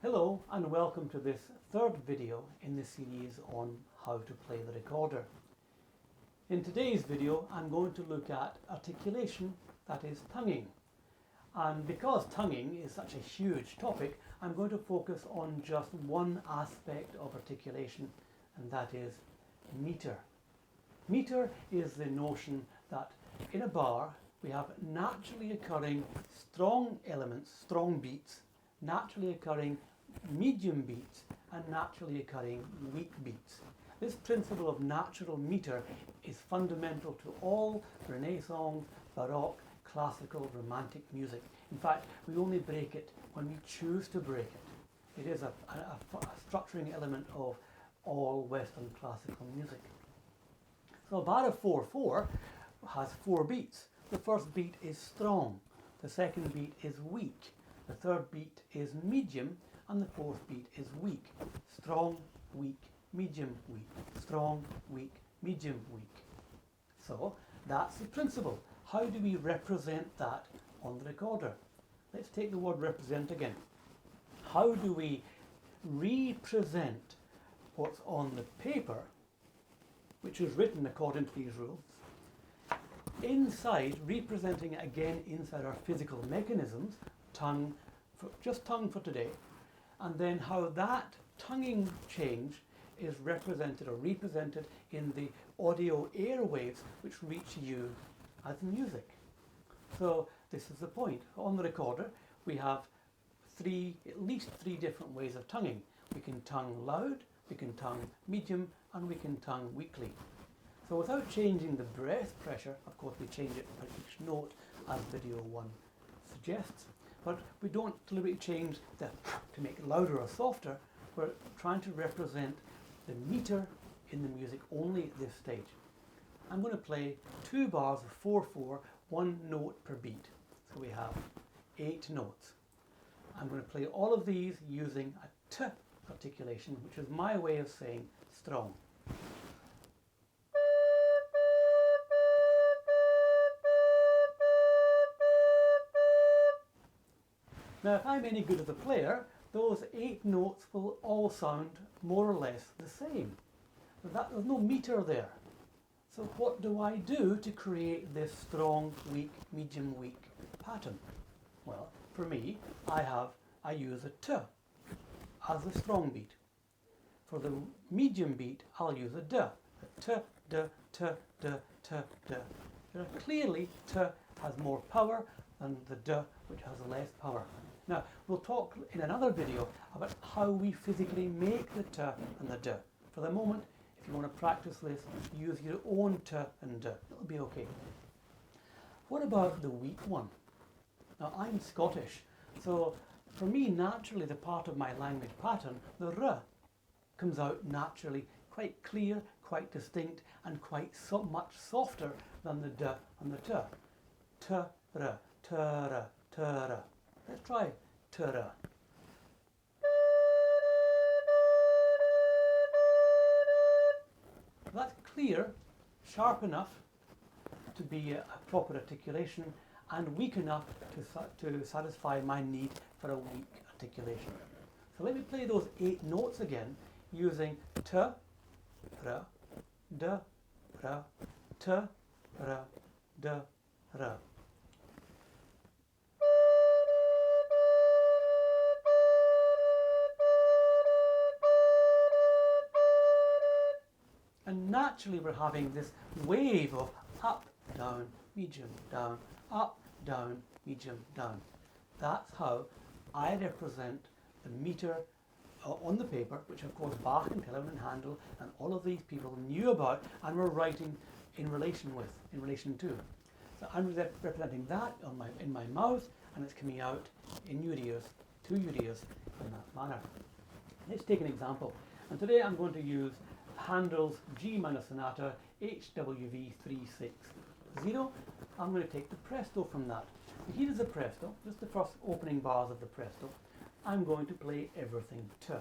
Hello and welcome to this third video in the series on how to play the recorder. In today's video I'm going to look at articulation, that is tonguing. And because tonguing is such a huge topic, I'm going to focus on just one aspect of articulation, and that is meter. Meter is the notion that in a bar we have naturally occurring strong elements, strong beats, naturally occurring medium beats and naturally occurring weak beats. This principle of natural meter is fundamental to all Renaissance, Baroque, classical, romantic music. In fact, we only break it when we choose to break it. It is a structuring element of all Western classical music. So a bar of 4/4 has 4 beats. The first beat is strong, the second beat is weak, the third beat is medium, and the fourth beat is weak. Strong, weak, medium, weak. Strong, weak, medium, weak. So that's the principle. How do we represent that on the recorder? Let's take the word represent again. How do we represent what's on the paper, which is written according to these rules, inside, representing it again inside our physical mechanisms, tongue, just tongue for today, and then how that tonguing change is represented or represented in the audio airwaves which reach you as music. So this is the point. On the recorder we have at least three different ways of tonguing. We can tongue loud, we can tongue medium, and we can tongue weakly. So without changing the breath pressure, of course we change it for each note as video 1 suggests, but we don't deliberately change the to make it louder or softer. We're trying to represent the meter in the music only at this stage. I'm going to play 2 bars of 4/4, 1 note per beat. So we have 8 notes. I'm going to play all of these using a T articulation, which is my way of saying strong. Now, if I'm any good as a player, those 8 notes will all sound more or less the same. There's no meter there. So what do I do to create this strong, weak, medium, weak pattern? Well, for me, I use a T as the strong beat. For the medium beat, I'll use a D. A T, D, T, D, T, D. Clearly, T has more power than the D, which has less power. Now, we'll talk in another video about how we physically make the T and the D. For the moment, if you want to practice this, use your own T and D. It'll be okay. What about the weak one? Now, I'm Scottish, so for me, naturally, the part of my language pattern, the R, comes out naturally, quite clear, quite distinct, and quite much softer than the D and the T. T, R, T, R, T, R. Let's try T, R. That's clear, sharp enough to be a proper articulation, and weak enough to satisfy my need for a weak articulation. So let me play those 8 notes again using T, R, D, R, T, R, D, R. And naturally we're having this wave of up, down, medium, down, up, down, medium, down. That's how I represent the meter on the paper, which of course Bach and Telemann and Handel and all of these people knew about and were writing in relation to. So I'm representing that in my mouth, and it's coming out in your ears, to your ears in that manner. Let's take an example. And today I'm going to use Handel's G minor sonata HWV 360. I'm going to take the presto from that. So here is the presto, just the first opening bars of the presto. I'm going to play everything T.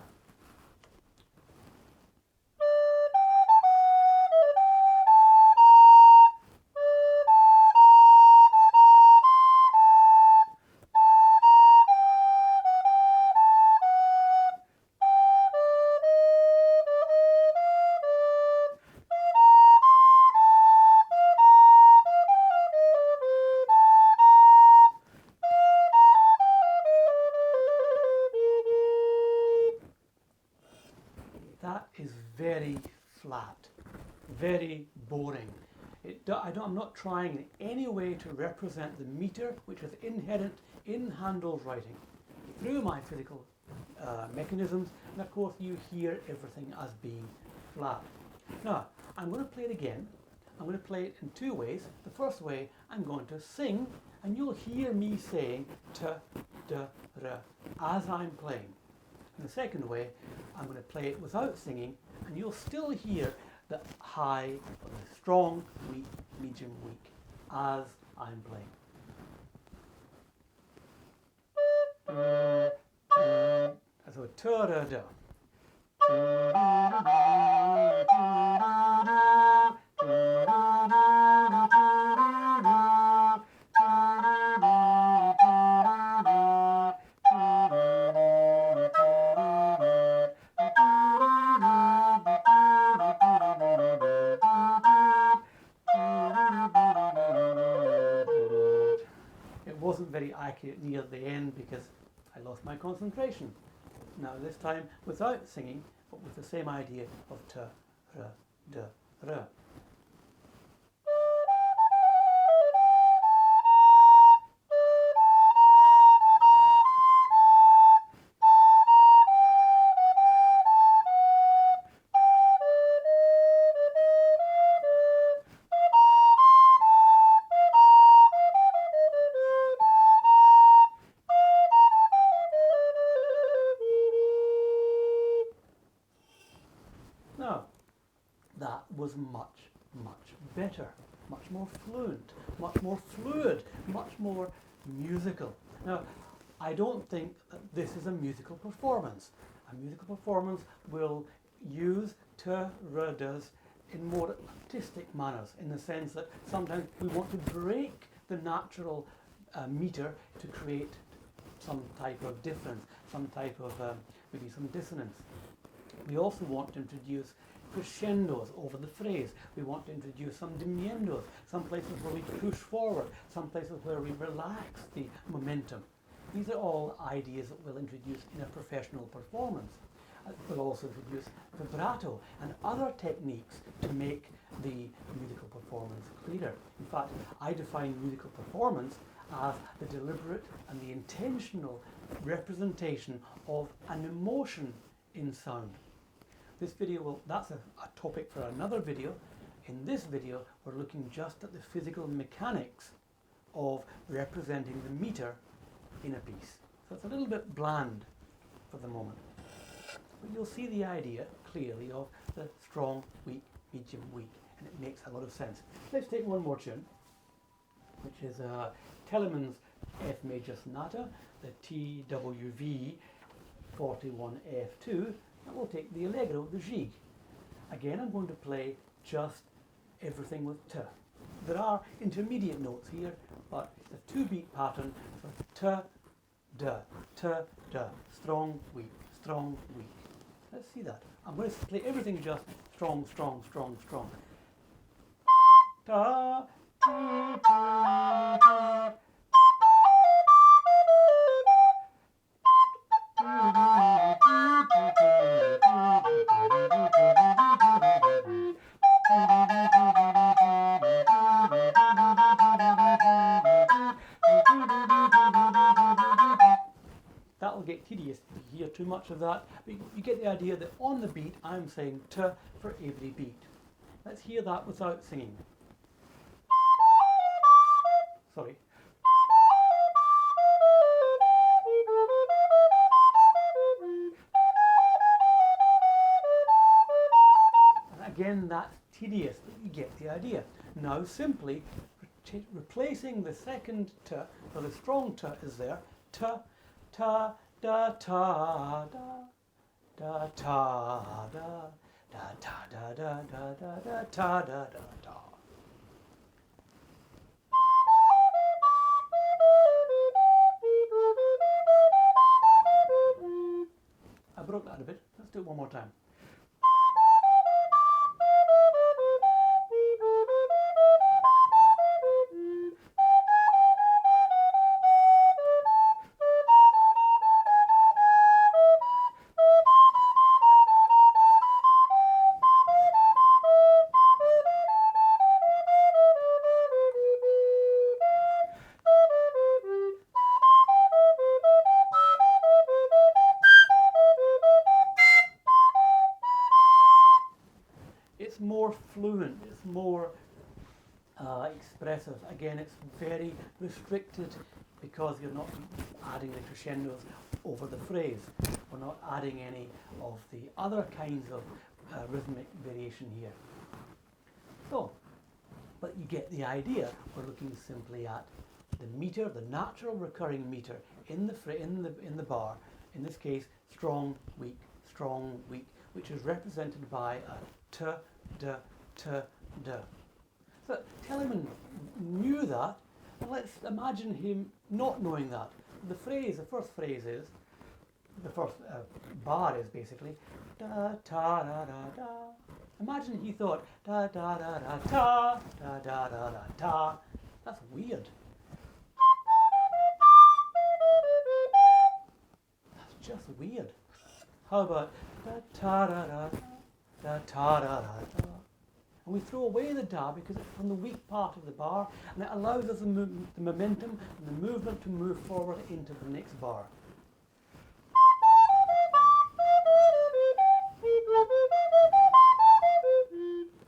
very boring. I'm not trying in any way to represent the meter which is inherent in Handel's writing through my physical mechanisms, and of course you hear everything as being flat. Now, I'm going to play it again. I'm going to play it in two ways. The first way, I'm going to sing, and you'll hear me saying t, d, r as I'm playing. And the second way, I'm going to play it without singing, and you'll still hear the high, or the strong, weak, medium, weak as I'm playing. So ta da da. It wasn't very accurate near the end because I lost my concentration. Now this time without singing, but with the same idea of t, r, d, r. Now, that was much, much better, much more fluent, much more fluid, much more musical. Now, I don't think that this is a musical performance. A musical performance will use t, r, ds in more artistic manners, in the sense that sometimes we want to break the natural meter to create some type of difference, some type of maybe some dissonance. We also want to introduce crescendos over the phrase. We want to introduce some diminuendos, some places where we push forward, some places where we relax the momentum. These are all ideas that we'll introduce in a professional performance. We'll also introduce vibrato and other techniques to make the musical performance clearer. In fact, I define musical performance as the deliberate and the intentional representation of an emotion in sound. This video that's a topic for another video. In this video, we're looking just at the physical mechanics of representing the meter in a piece. So it's a little bit bland for the moment. But you'll see the idea clearly of the strong, weak, medium, weak, and it makes a lot of sense. Let's take one more tune, which is Telemann's F major sonata, the TWV 41F2, and we'll take the allegro, the jig. Again, I'm going to play just everything with t. There are intermediate notes here, but it's a two-beat pattern, so t, d, strong, weak, strong, weak. Let's see that. I'm going to play everything just strong, strong, strong, strong. Ta, ta, ta, ta. That'll get tedious if you hear too much of that, but you get the idea that on the beat I'm saying t for every beat. Let's hear that without singing. Sorry. And again, that's tedious, but you get the idea. Now simply replacing the second t, so the strong t is there, t, ta, da, ta, da, da, ta, da, da, ta, da, da, da, da, da, ta, da, da, da. I broke that a bit. Let's do it one more time. fluent, it's more expressive. Again, it's very restricted because you're not adding the crescendos over the phrase. We're not adding any of the other kinds of rhythmic variation here. So, but you get the idea. We're looking simply at the meter, the natural recurring meter in the bar. In this case, strong, weak, which is represented by a t, d, t, d. So Telemann knew that, and let's imagine him not knowing that. The first phrase is, the first bar is basically da ta da da da. Imagine he thought da da da da ta da da da da ta. That's weird. That's just weird. How about da ta da da da ta da da da? And we throw away the da because it's from the weak part of the bar, and it allows us the momentum and the movement to move forward into the next bar.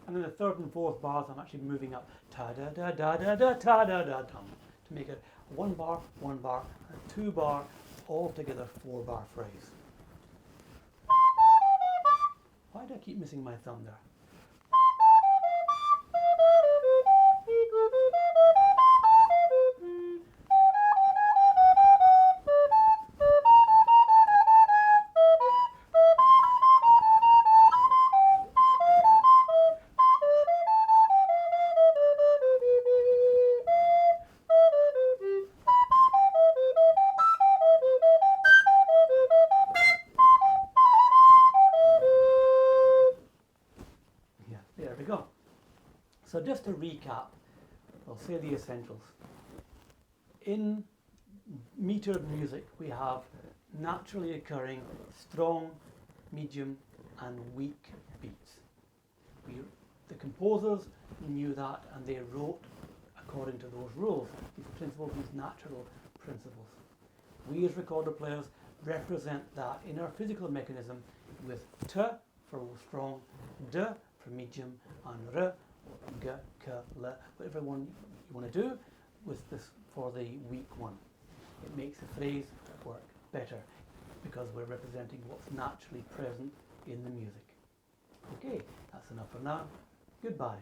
And then the third and fourth bars, I'm actually moving up ta da da da da da ta da da dum to make it one bar, a 2 bar, altogether 4 bar phrase. Why do I keep missing my thumb there? There we go. So just to recap, I'll say the essentials. In metered music, we have naturally occurring strong, medium, and weak beats. The composers knew that, and they wrote according to those rules, these principles, these natural principles. We as recorder players represent that in our physical mechanism with t for strong, d for medium, and r, g, k, l, whatever one you want to do with this for the weak one. It makes the phrase work better because we're representing what's naturally present in the music. Okay, that's enough for now. Goodbye.